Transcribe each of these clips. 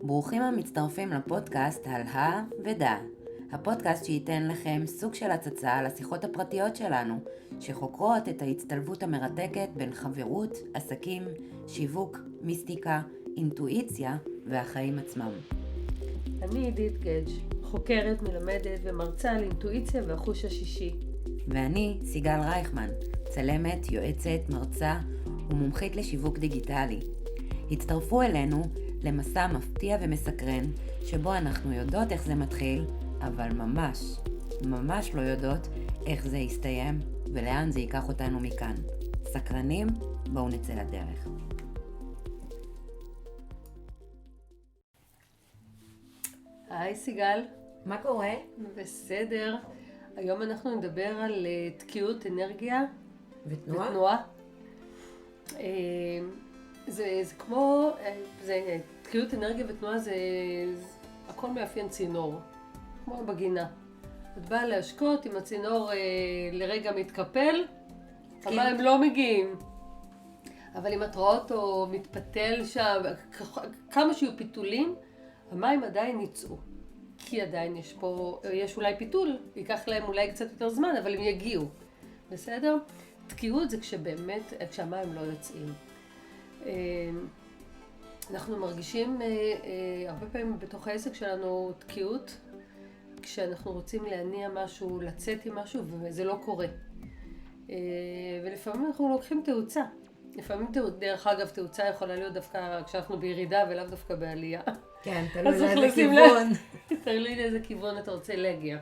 ברוכים המצטרפים לפודקאסט על ודע. הפודקאסט שייתן לכם סוג של הצצה על השיחות הפרטיות שלנו, שחוקרות את ההצטלבות המרתקת בין חברות, עסקים, שיווק, מיסטיקה, אינטואיציה והחיים עצמם. אני עידית גדג', חוקרת, מלמדת ומרצה על אינטואיציה והחוש השישי. ואני סיגל רייכמן, צלמת, יועצת, מרצה ומומחית לשיווק דיגיטלי. הצטרפו אלינו למסע מפתיע ומסקרן, שבו אנחנו יודעות איך זה מתחיל, אבל ממש לא יודעות איך זה יסתיים ולאן זה ייקח אותנו מכאן. סקרנים? בואו נצא לדרך. היי סיגל. מה קורה? בסדר. היום אנחנו נדבר על תקיעות אנרגיה ותנועה. זה כמו, תקיעות אנרגיה ותנועה זה הכל מאפיין צינור, כמו בגינה. את באה להשקות, אם הצינור לרגע מתקפל, המים לא מגיעים. אבל אם את רואה אותו מתפתל שם, כמה שיהיו פיתולים, המים עדיין יצאו. כי עדיין יש אולי פיתול, ייקח להם אולי קצת יותר זמן, אבל הם יגיעו. בסדר? תקיעות זה כשהמים לא יוצאים. אנחנו מרגישים הרבה פעמים בתוך העסק שלנו תקיעות, כשאנחנו רוצים להניע משהו, לצאת עם משהו, וזה לא קורה. ולפעמים אנחנו לוקחים תאוצה. לפעמים דרך אגב תאוצה יכולה להיות דווקא כשאנחנו בירידה ולאו דווקא בעלייה. כן, תלוי לאיזה כיוון. תלוי לאיזה כיוון אתה רוצה להגיע.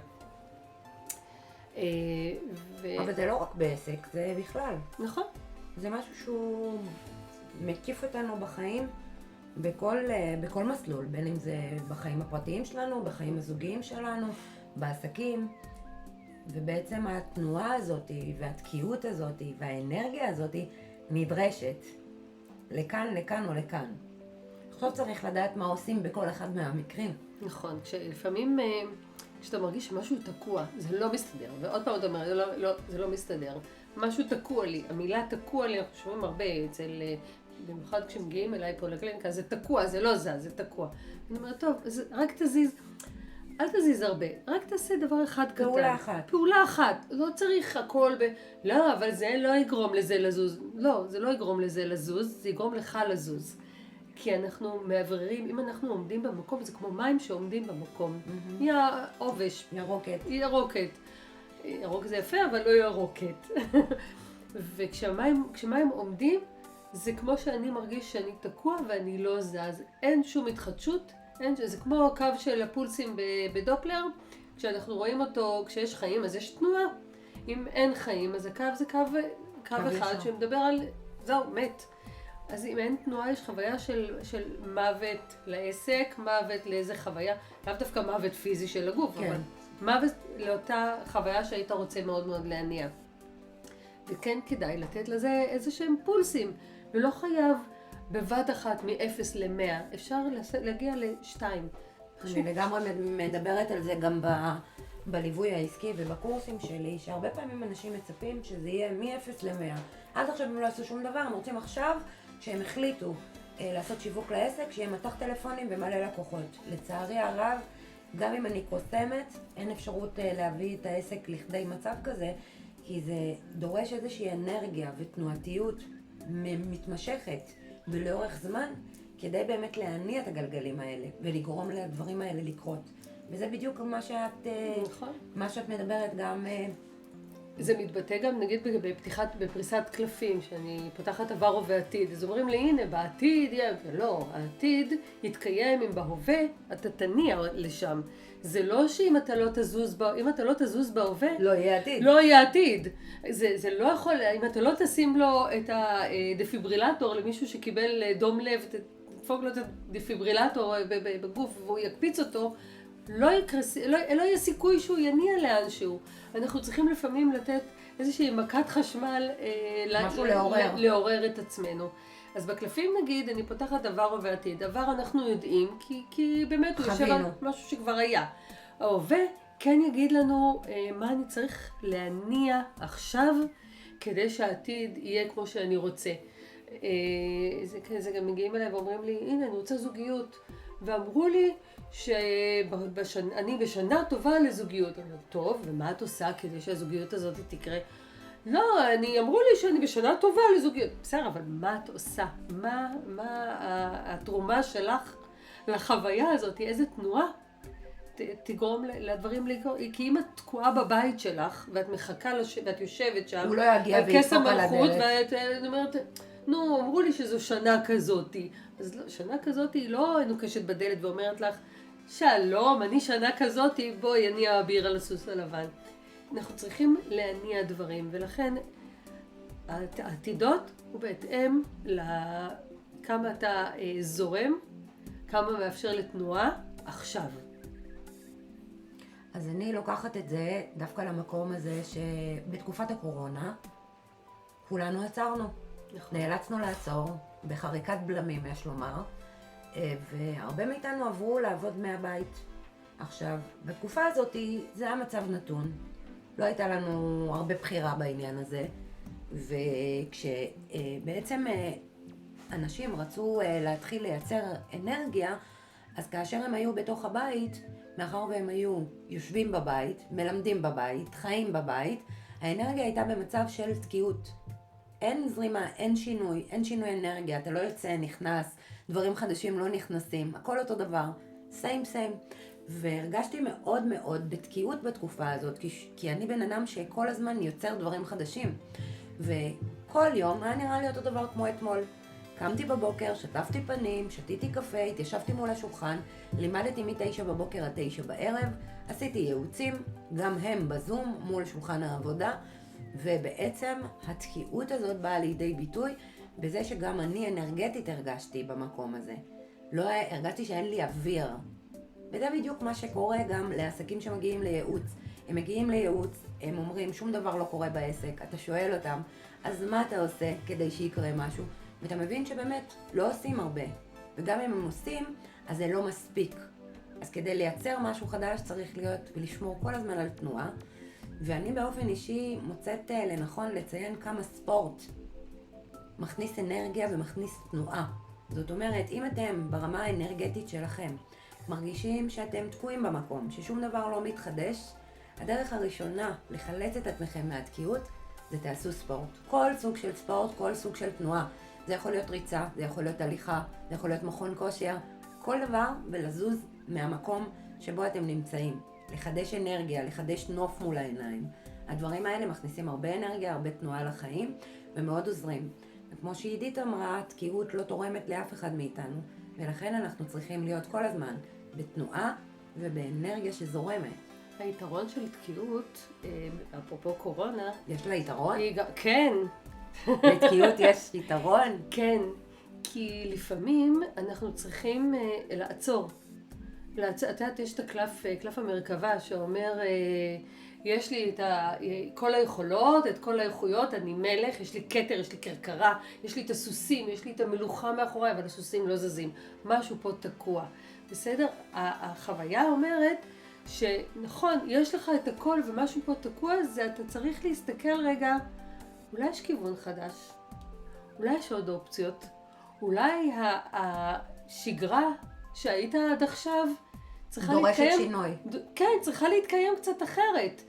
אבל זה לא רק בעסק, זה בכלל. נכון. זה משהו שהוא מקיף אותנו בחיים בכל מסלול, בין אם זה בחיים הפרטיים שלנו, בחיים הזוגיים שלנו, בעסקים. ובעצם התנועה הזאת והתקיעות הזאת והאנרגיה הזאת נדרשת לכאן או לכאן. עכשיו צריך לדעת מה עושים בכל אחד מהמקרים. נכון, לפעמים כשאתה מרגיש שמשהו תקוע, זה לא מסתדר, ועוד פעם אתה אומר, לא, זה לא מסתדר. משהו תקוע לי, המילה תקוע לי, אנחנו שומעים הרבה במיוחד כשמגיעים אליי פה לקליניקה, זה תקוע, זה לא זז, זה תקוע. אני אומרת, טוב, רק תזיז, אל תזיז הרבה, רק תעשה דבר אחד קטן. פעולה אחת, לא צריך הכל לא, אבל זה לא יגרום לזה לזוז. לא, זה לא יגרום לזה לזוז, זה יגרום לך לזוז. כי אנחנו מעבררים, אם אנחנו עומדים במקום, זה כמו מים שעומדים במקום. יהיה עובש. ירוקת. ירוק זה יפה, אבל לא ירוקת. וכשמים עומדים, זה כמו שאני מרגיש שאני תקוע ואני לא זז. אין שום התחדשות, זה כמו הקו של הפולסים בדופלר. כשאנחנו רואים אותו, כשיש חיים, אז יש תנועה. אם אין חיים, אז הקו זה קו אחד שמדבר על, זהו, מת. אז אם אין תנועה, יש חוויה של מוות לעסק, מוות לאיזה חוויה, לאו דווקא מוות פיזי של הגוף, כן. אבל מוות לאותה חוויה שהיית רוצה מאוד מאוד להניע. וכן כדאי לתת לזה איזה שהם פולסים, ולא חייב בבת אחת מ-0 ל-100, אפשר להגיע ל-2. אני לגמרי מדברת על זה גם בליווי העסקי ובקורסים שלי, שהרבה פעמים אנשים מצפים שזה יהיה מ-0 ל-100. עד עכשיו הם לא עשו שום דבר, הם רוצים עכשיו שהם החליטו לעשות שיווק לעסק, שיהיה מתח טלפונים ומלא לקוחות. לצערי הרב, גם אם אני קוסמת, אין אפשרות להביא את העסק לכדי מצב כזה, כי זה דורש איזושהי אנרגיה ותנועתיות מתמשכת ולאורך זמן, כדי באמת להניע את הגלגלים האלה ולגרום לדברים האלה לקרות. וזה בדיוק מה שאת מדברת גם. זה מתבטא גם נגיד בפריסת קלפים, שאני פותחת עבר ועתיד. אז אומרים לי, הנה, בעתיד, לא, העתיד יתקיים אם בהווה, אתה תניע לשם. זה לא שאם אתה לא תזוז בהווה, לא יהיה עתיד. לא יהיה עתיד. זה לא יכול, אם אתה לא תשים לו את הדפיברילטור למישהו שקיבל דום לב, תדפוק לו את הדפיברילטור בגוף והוא יקפיץ אותו, לא יהיה סיכוי שהוא יניע לאנשהו. אנחנו צריכים לפעמים לתת איזושהי מכת חשמל, משהו לעורר את עצמנו. אז בקלפים נגיד, אני פותחת עבר ועתיד. עבר אנחנו יודעים, כי באמת הוא יושב על משהו שכבר היה. ההווה כן יגיד לנו מה אני צריך להניע עכשיו, כדי שהעתיד יהיה כמו שאני רוצה. זה גם מגיעים אליי ואומרים לי, הנה, אני רוצה זוגיות. ואמרו לי שאני בשנה טובה לזוגיות. אני אומרת, טוב, ומה את עושה כדי שהזוגיות הזאת תקרה? לא, אמרו לי שאני בשנה טובה לזוגיות. בסדר, אבל מה את עושה? מה התרומה שלך לחוויה הזאת? איזה תנועה תגרום לדברים לקרות? כי אם את תקועה בבית שלך, ואת מחכה ואת יושבת שם, הוא לא יגיע וידפוק על הדלת. ואת אומרת, נו, אמרו לי שזו שנה כזאת. אז לא, שנה כזאת היא לא נוקשת בדלת ואומרת לך, שלום, אני שנה כזאת, בואי, אני אביר על הסוס הלבן. אנחנו צריכים להניע דברים, ולכן העתידות הוא בהתאם לכמה אתה זורם, כמה מאפשר לתנועה עכשיו. אז אני לוקחת את זה דווקא למקום הזה שבתקופת הקורונה כולנו עצרנו. נכון. נאלצנו לעצור בחריקת בלמים, יש לומר, והרבה מאיתנו עברו לעבוד מהבית. עכשיו, בתקופה הזאת זה היה מצב נתון. לא הייתה לנו הרבה בחירה בעניין הזה, וכשבעצם אנשים רצו להתחיל לייצר אנרגיה, אז כאשר הם היו בתוך הבית, מאחר והם היו יושבים בבית, מלמדים בבית, חיים בבית, האנרגיה הייתה במצב של תקיעות. אין זרימה, אין שינוי אנרגיה, אתה לא יוצא, נכנס, דברים חדשים לא נכנסים, הכל אותו דבר, same. והרגשתי מאוד מאוד בתקיעות בתקופה הזאת, כי אני בן אדם שכל הזמן יוצר דברים חדשים. וכל יום היה נראה לי אותו דבר כמו אתמול. קמתי בבוקר, שטפתי פנים, שתיתי קפה, התיישבתי מול השולחן, לימדתי מ-9 בבוקר עד 9 בערב, עשיתי ייעוצים, גם הם בזום מול שולחן העבודה, ובעצם התקיעות הזאת באה לידי ביטוי בזה שגם אני אנרגטית הרגשתי במקום הזה. הרגשתי שאין לי אוויר. וזה בדיוק מה שקורה גם לעסקים שמגיעים לייעוץ. הם מגיעים לייעוץ, הם אומרים שום דבר לא קורה בעסק, אתה שואל אותם, אז מה אתה עושה כדי שיקרה משהו? ואתה מבין שבאמת לא עושים הרבה, וגם אם הם עושים, אז זה לא מספיק. אז כדי לייצר משהו חדש צריך להיות ולשמור כל הזמן על תנועה, ואני באופן אישי מוצאת לנכון לציין כמה ספורט מכניס אנרגיה ומכניס תנועה. זאת אומרת, אם אתם ברמה האנרגטית שלכם מרגישים שאתם תקועים במקום, ששום דבר לא מתחדש, הדרך הראשונה לחלץ את עצמכם מהתקיעות זה תעשו ספורט. כל סוג של ספורט, כל סוג של תנועה. זה יכול להיות ריצה, זה יכול להיות הליכה, זה יכול להיות מכון כושר, כל דבר ולזוז מהמקום שבו אתם נמצאים. לחדש אנרגיה, לחדש נוף מול העיניים. הדברים האלה מכניסים הרבה אנרגיה, הרבה תנועה לחיים ומאוד עוזרים. וכמו שעידית אמרה, תקיעות לא תורמת לאף אחד מאיתנו, ולכן אנחנו צריכים להיות כל הזמן בתנועה ובאנרגיה שזורמת. היתרון של תקיעות, אפרופו קורונה... יש לה יתרון? כן. לתקיעות יש יתרון? כן, כי לפעמים אנחנו צריכים לעצור. את יודעת, יש את קלף המרכבה שאומר, יש לי את כל היכולות, את כל האיכויות, אני מלך, יש לי כתר, יש לי קרקרה, יש לי את הסוסים, יש לי את המלוכה מאחורי, אבל הסוסים לא זזים. משהו פה תקוע. בסדר? החוויה אומרת שנכון, יש לך את הכל ומשהו פה תקוע, זה אתה צריך להסתכל רגע, אולי יש כיוון חדש, אולי יש עוד אופציות, אולי השגרה שהיית עד עכשיו צריכה להתקיים... דורשת שינוי. כן, צריכה להתקיים קצת אחרת.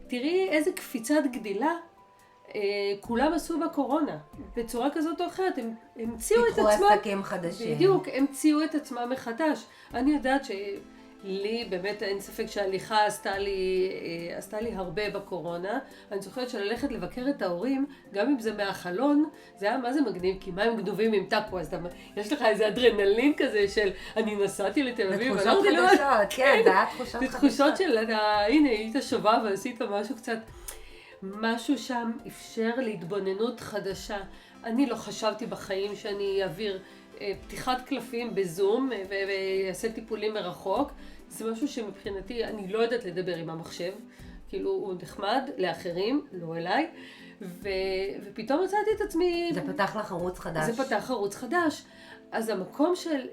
תראי איזה קפיצת גדילה כולם עשו בקורונה. בצורה כזאת או אחרת, הם המציאו את עצמם... פיתחו עסקים חדשים. בדיוק, הם המציאו את עצמם מחדש. אני יודעת לי באמת אין ספק שההליכה עשתה לי הרבה בקורונה. אני זוכרת שללכת לבקר את ההורים, גם אם זה מהחלון, זה היה מה זה מגניב, כי מים גנובים עם טאקו, אז יש לך איזה אדרנלין כזה של אני נסעתי לתל אביב. בתחושות חדשות, כן, זה היה תחושות חדשות. בתחושות של, הנה, היית שווה ועשית משהו קצת, משהו שם אפשר להתבוננות חדשה. אני לא חשבתי בחיים שאני אעביר פתיחת קלפים בזום ויעשה טיפולים מרחוק. זה משהו שמבחינתי אני לא יודעת לדבר עם המחשב, כאילו הוא נחמד לאחרים, לא אליי, ופתאום מצאתי את עצמי... זה פתח לך ערוץ חדש. זה פתח ערוץ חדש. אז המקום של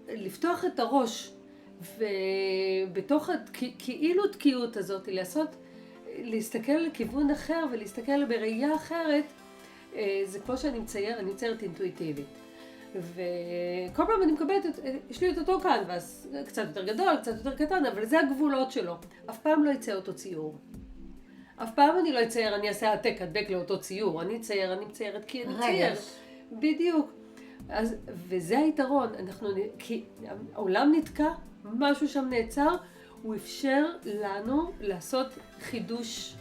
לפתוח את הראש, ובתוך כאילו תקיעות הזאת, להסתכל לכיוון אחר ולהסתכל בראייה אחרת, זה כמו שאני מציירת אינטואיטיבית. וכל פעם אני מקבלת, יש לי את אותו קנבס, קצת יותר גדול, קצת יותר קטן, אבל זה הגבולות שלו. אף פעם לא יצא אותו ציור. אף פעם אני לא אצייר, אני אעשה העתק הדבק לאותו ציור. אני מציירת כי אני צייר. בדיוק. אז, וזה היתרון, כי העולם נתקע, משהו שם נעצר, הוא אפשר לנו לעשות חידוש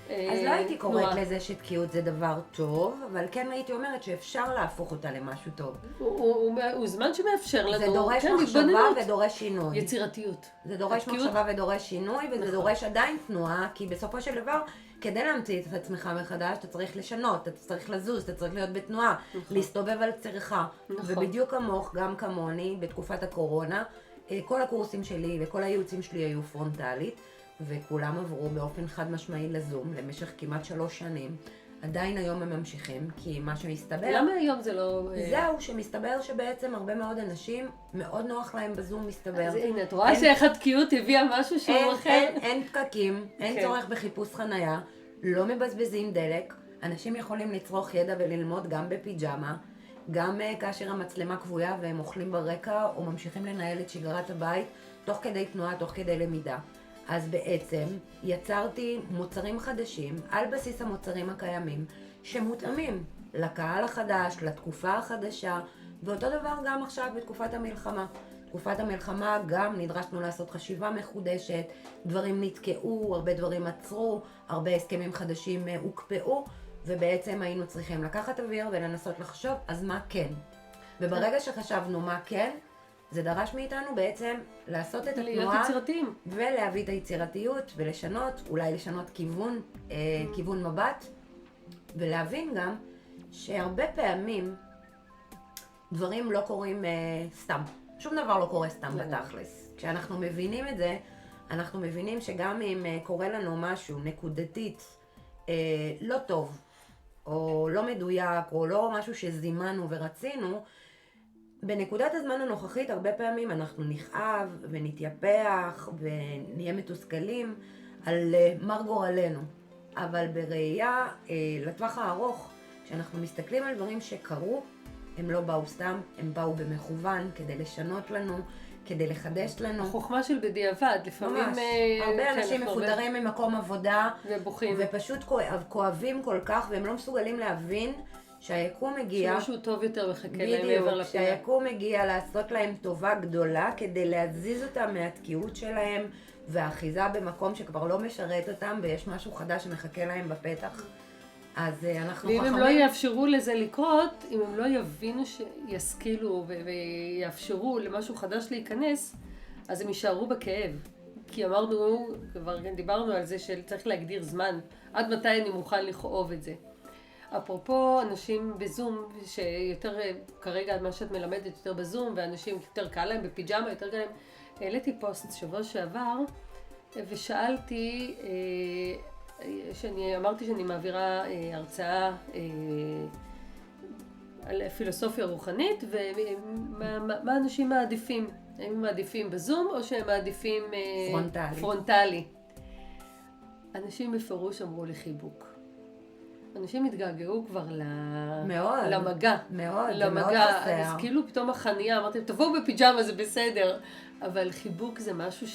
אז לא הייתי קוראת לזה שתקיעות זה דבר טוב, אבל כן הייתי אומרת שאפשר להפוך אותה למשהו טוב. הוא זמן שמאפשר לנו. זה דורש מחשבה ודורש שינוי. יצירתיות. זה דורש מחשבה ודורש שינוי, וזה דורש עדיין תנועה, כי בסופו של דבר, כדי להמציא את עצמך מחדש, אתה צריך לשנות, אתה צריך לזוז, אתה צריך להיות בתנועה, להסתובב על צריכה. ובדיוק כמוך, גם כמוני, בתקופת הקורונה, כל הקורסים שלי וכל הייעוצים שלי היו פרונטלית, וכולם עברו באופן חד משמעי לזום למשך כמעט 3 שנים. עדיין היום הם ממשיכים, כי מה שמסתבר... למה היום זה לא... זהו, שמסתבר שבעצם הרבה מאוד אנשים, מאוד נוח להם בזום, מסתבר. אז הנה, את רואה שאיך התקיעות הביאה משהו שהוא אחר? אין פקקים, אין צורך בחיפוש חנייה, לא מבזבזים דלק, אנשים יכולים לצרוך ידע וללמוד גם בפיג'מה, גם כאשר המצלמה קבויה והם אוכלים ברקע, או ממשיכים לנהל את שגרת הבית, תוך כדי תנועה, תוך כדי למידה. אז בעצם יצרתי מוצרים חדשים על בסיס המוצרים הקיימים שמותאמים לקהל החדש, לתקופה החדשה, ואותו דבר גם עכשיו בתקופת המלחמה. בתקופת המלחמה גם נדרשנו לעשות חשיבה מחודשת, דברים נתקעו, הרבה דברים עצרו, הרבה הסכמים חדשים הוקפאו, ובעצם היינו צריכים לקחת אוויר ולנסות לחשוב, אז מה כן? וברגע שחשבנו מה כן, זה דרש מאיתנו בעצם לעשות את התנועה ולהביא את היצירתיות ולשנות, אולי לשנות כיוון מבט, ולהבין גם שהרבה פעמים דברים לא קורים סתם. שום דבר לא קורה סתם בתכלס. כשאנחנו מבינים את זה, אנחנו מבינים שגם אם קורה לנו משהו נקודתית לא טוב, או לא מדויק, או לא משהו שזימנו ורצינו, בנקודת הזמן הנוכחית הרבה פעמים אנחנו נכאב ונתייפח ונהיה מתוסכלים על מר גורלנו. אבל בראייה לטווח הארוך, כשאנחנו מסתכלים על דברים שקרו, הם לא באו סתם, הם באו במכוון כדי לשנות לנו, כדי לחדש לנו. חוכמה של בדיעבד, לפעמים... ממש, הרבה אנשים מפודרים ממקום עבודה, ובוכים. ופשוט כואבים כל כך, והם לא מסוגלים להבין שהיקום מגיע... שמשהו טוב יותר מחכה להם מעבר לפינה. שהיקום מגיע לעשות להם טובה גדולה, כדי להזיז אותם מהתקיעות שלהם, והאחיזה במקום שכבר לא משרת אותם, ויש משהו חדש שמחכה להם בפתח. אז אנחנו ואם הם לא יאפשרו לזה לקרות, אם הם לא יבינו שישכילו ויאפשרו למשהו חדש להיכנס, אז הם יישארו בכאב. כי אמרנו, כבר דיברנו על זה שצריך להגדיר זמן, עד מתי אני מוכן לכאוב את זה. אפרופו אנשים בזום, שיותר כרגע מה שאת מלמדת יותר בזום, ואנשים יותר קל להם בפיג'מה, יותר קל להם, העליתי פוסט שבוע שעבר, ושאלתי, אמרתי שאני מעבירה הרצאה על פילוסופיה רוחנית, ומה אנשים מעדיפים? הם מעדיפים בזום או שהם מעדיפים פרונטלי? אנשים בפירוש אמרו לי חיבוק. אנשים התגעגעו כבר למגע. מאוד, זה מאוד חסר. אז כאילו פתאום החניה, אמרתי, תבואו בפיג'מה, זה בסדר. אבל חיבוק זה משהו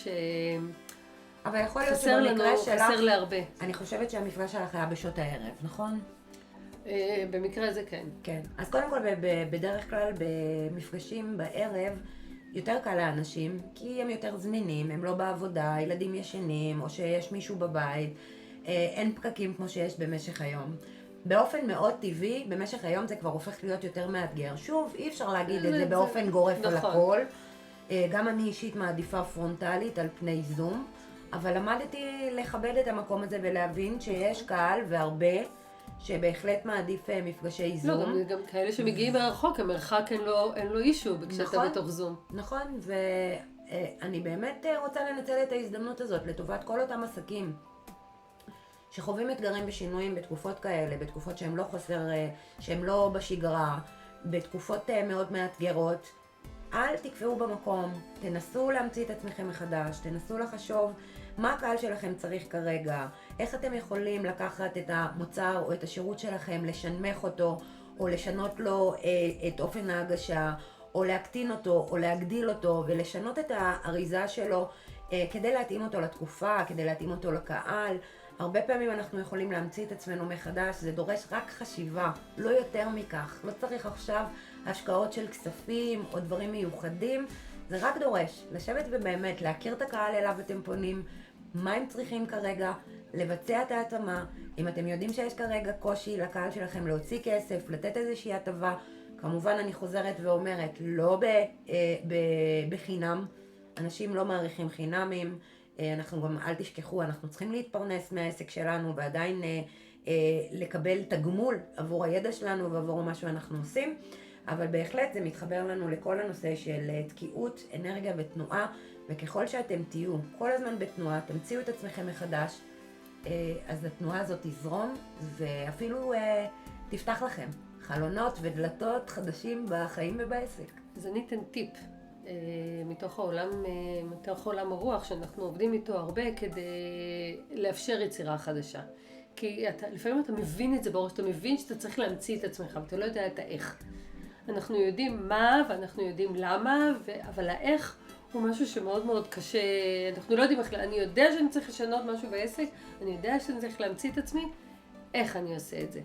אבל יכול להיות שבמקרה שלך, חסר להרבה. אני חושבת שהמפגש שלך היה בשעות הערב, נכון? במקרה הזה כן. כן. אז קודם כל, בדרך כלל במפגשים בערב, יותר קל לאנשים, כי הם יותר זמינים, הם לא בעבודה, ילדים ישנים, או שיש מישהו בבית, אין פקקים כמו שיש במשך היום. באופן מאוד טבעי, במשך היום זה כבר הופך להיות יותר מאתגר. שוב, אי אפשר להגיד את זה באופן גורף על הכל. גם אני אישית מעדיפה פרונטלית על פני זום, אבל למדתי לכבד את המקום הזה ולהבין שיש קהל והרבה שבהחלט מעדיף מפגשי זום. לא, גם כאלה שמגיעים מרחוק, המרחק אין לו אישו כשאתה בתוך זום. נכון, ואני באמת רוצה לנצל את ההזדמנות הזאת לטובת כל אותם עסקים שחווים אתגרים ושינויים בתקופות כאלה, בתקופות שהם לא בשגרה, בתקופות מאוד מאתגרות. אל תקפאו במקום, תנסו להמציא את עצמכם מחדש, תנסו לחשוב מה הקהל שלכם צריך כרגע, איך אתם יכולים לקחת את המוצר או את השירות שלכם, לשנמך אותו, או לשנות לו את אופן ההגשה, או להקטין אותו, או להגדיל אותו, ולשנות את האריזה שלו כדי להתאים אותו לתקופה, כדי להתאים אותו לקהל. הרבה פעמים אנחנו יכולים להמציא את עצמנו מחדש, זה דורש רק חשיבה, לא יותר מכך. לא צריך עכשיו השקעות של כספים או דברים מיוחדים, זה רק דורש לשבת ובאמת להכיר את הקהל אליו אתם פונים, מה הם צריכים כרגע, לבצע את ההתאמה. אם אתם יודעים שיש כרגע קושי לקהל שלכם להוציא כסף, לתת איזושהי הטבה, כמובן אני חוזרת ואומרת, לא בחינם, אנשים לא מעריכים חינמים, אנחנו גם, אל תשכחו, אנחנו צריכים להתפרנס מהעסק שלנו ועדיין לקבל תגמול עבור הידע שלנו ועבור מה שאנחנו עושים, אבל בהחלט זה מתחבר לנו לכל הנושא של תקיעות, אנרגיה ותנועה, וככל שאתם תהיו כל הזמן בתנועה, תמציאו את עצמכם מחדש, אז התנועה הזאת תזרום ואפילו תפתח לכם חלונות ודלתות חדשים בחיים ובעסק. אז אני אתן טיפ מתוך עולם הרוח שאנחנו עובדים איתו הרבה כדי לאפשר יצירה חדשה. כי לפעמים אתה מבין את זה בראש, אתה מבין שאתה צריך להמציא את עצמך, ואתה לא יודע את האיך. אנחנו יודעים מה ואנחנו יודעים למה, אבל האיך הוא משהו שמאוד מאוד קשה. אנחנו לא יודעים איך, אני יודע שאני צריך לשנות משהו בעסק, אני יודע שאני צריך להמציא את עצמי, איך אני עושה את זה.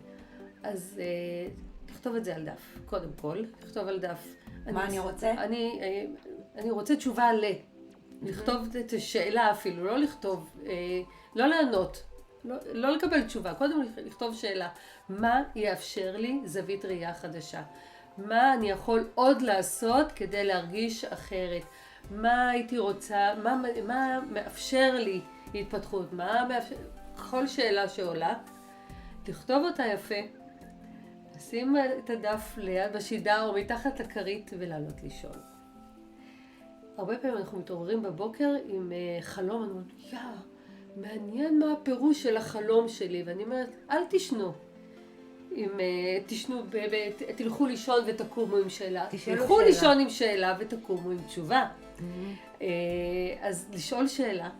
אז תכתוב את זה על דף, קודם כל, תכתוב על דף. מה אני רוצה? אני רוצה תשובה לכתוב את השאלה אפילו, לא לכתוב, לא לענות, לא לקבל תשובה, קודם לכתוב שאלה, מה יאפשר לי זווית ראייה חדשה? מה אני יכול עוד לעשות כדי להרגיש אחרת? מה הייתי רוצה, מה מאפשר לי התפתחות? כל שאלה שעולה, תכתוב אותה יפה, שים את הדף ליד בשידה או מתחת לכרית ולעלות לישון. הרבה פעמים אנחנו מתעוררים בבוקר עם חלום, אני אומרת, מעניין מה הפירוש של החלום שלי, ואני אומרת, אל תשנו. תלכו לישון ותקומו עם שאלה. תלכו לישון עם שאלה ותקומו עם תשובה. אז לשאול שאלה,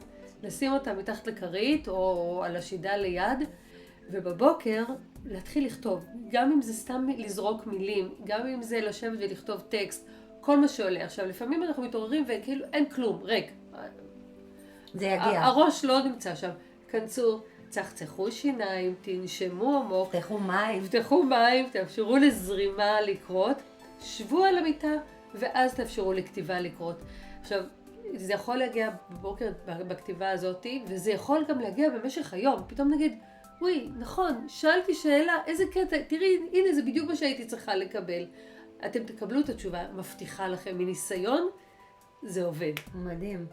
לשים אותה מתחת לכרית או על השידה ליד, ובבוקר להתחיל לכתוב, גם אם זה סתם לזרוק מילים, גם אם זה לשבת ולכתוב טקסט, כל מה שעולה. עכשיו, לפעמים אנחנו מתעוררים וכאילו אין כלום, ריק. זה יגיע. הראש לא נמצא שם. כנסו, צחצחו שיניים, תנשמו עמוק. תפתחו מים, תאפשרו לזרימה לקרות, שבו על המיטה, ואז תאפשרו לכתיבה לקרות. עכשיו, זה יכול להגיע בבוקר בכתיבה הזאת, וזה יכול גם להגיע במשך היום. פתאום נגיד, וואי, נכון, שאלתי שאלה, איזה קטע, תראי, הנה זה בדיוק מה שהייתי צריכה לקבל. אתם תקבלו את התשובה, מבטיחה לכם מניסיון, זה עובד. מדהים.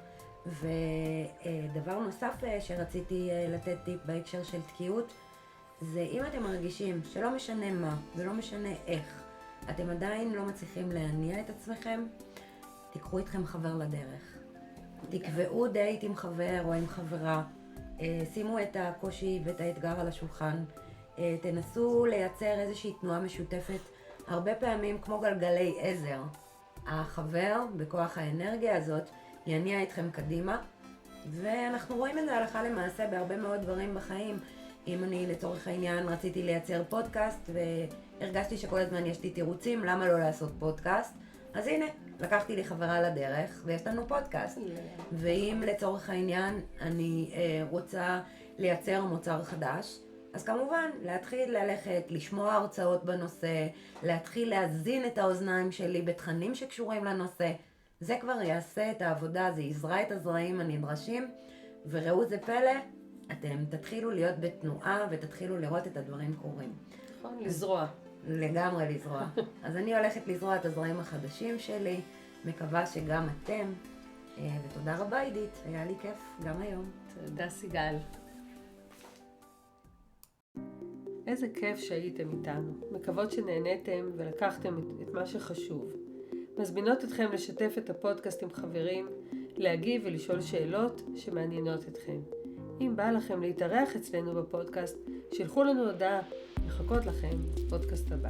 ודבר נוסף שרציתי לתת טיפ בהקשר של תקיעות, זה אם אתם מרגישים שלא משנה מה ולא משנה איך, אתם עדיין לא מצליחים להניע את עצמכם, תיקחו איתכם חבר לדרך. תקבעו דייט עם חבר או עם חברה, שימו את הקושי ואת האתגר על השולחן, תנסו לייצר איזושהי תנועה משותפת, הרבה פעמים כמו גלגלי עזר. החבר בכוח האנרגיה הזאת יניע אתכם קדימה, ואנחנו רואים את זה הלכה למעשה בהרבה מאוד דברים בחיים. אם אני לצורך העניין רציתי לייצר פודקאסט והרגשתי שכל הזמן יש לי תירוצים למה לא לעשות פודקאסט, אז הנה, לקחתי לי חברה לדרך ויש לנו פודקאסט. ואם לצורך העניין אני רוצה לייצר מוצר חדש, אז כמובן להתחיל ללכת, לשמוע הרצאות בנושא, להתחיל להזין את האוזניים שלי בתכנים שקשורים לנושא. זה כבר יעשה את העבודה, זה יזרע את הזרעים הנדרשים, וראו זה פלא, אתם תתחילו להיות בתנועה ותתחילו לראות את הדברים קורים. נכון, לזרוע. לגמרי לזרוע. אז אני הולכת לזרוע את הזרעים החדשים שלי, מקווה שגם אתם, ותודה רבה עידית, היה לי כיף גם היום. תודה סיגל. איזה כיף שהייתם איתנו. מקוות שנהניתם ולקחתם את מה שחשוב. מזמינות אתכם לשתף את הפודקאסט עם חברים, להגיב ולשאול שאלות שמעניינות אתכם. אם בא לכם להתארח אצלנו בפודקאסט, שלחו לנו הודעה, לחכות לכם בפודקאסט הבא.